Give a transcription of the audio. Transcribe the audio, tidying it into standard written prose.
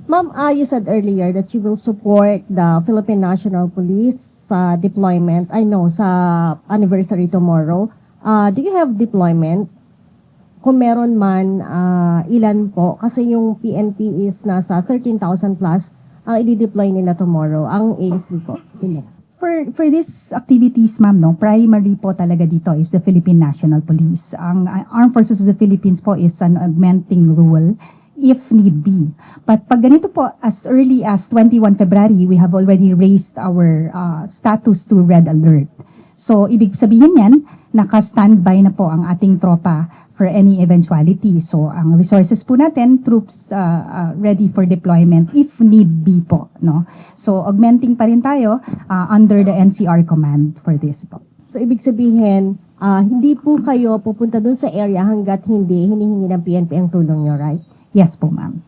Ma'am, you said earlier that you will support the Philippine National Police sa deployment, I know, sa anniversary tomorrow. Do you have deployment? Kung meron man, ilan po? Kasi yung PNP is nasa 13,000 plus ang i-deploy nila tomorrow. Ang ASD po, ilan? For these activities, ma'am, no, primary po talaga dito is the Philippine National Police. Ang Armed Forces of the Philippines po is an augmenting role if need be. But pag ganito po, as early as 21 February, we have already raised our status to red alert. So, ibig sabihin yan, naka-standby na po ang ating tropa for any eventuality. So, ang resources po natin, troops ready for deployment if need be po. No? So, augmenting pa rin tayo under the NCR command for this po. So, ibig sabihin, hindi po kayo pupunta dun sa area hanggat hindi hinihingi ng PNP ang tulong nyo, right? Yes po, ma'am.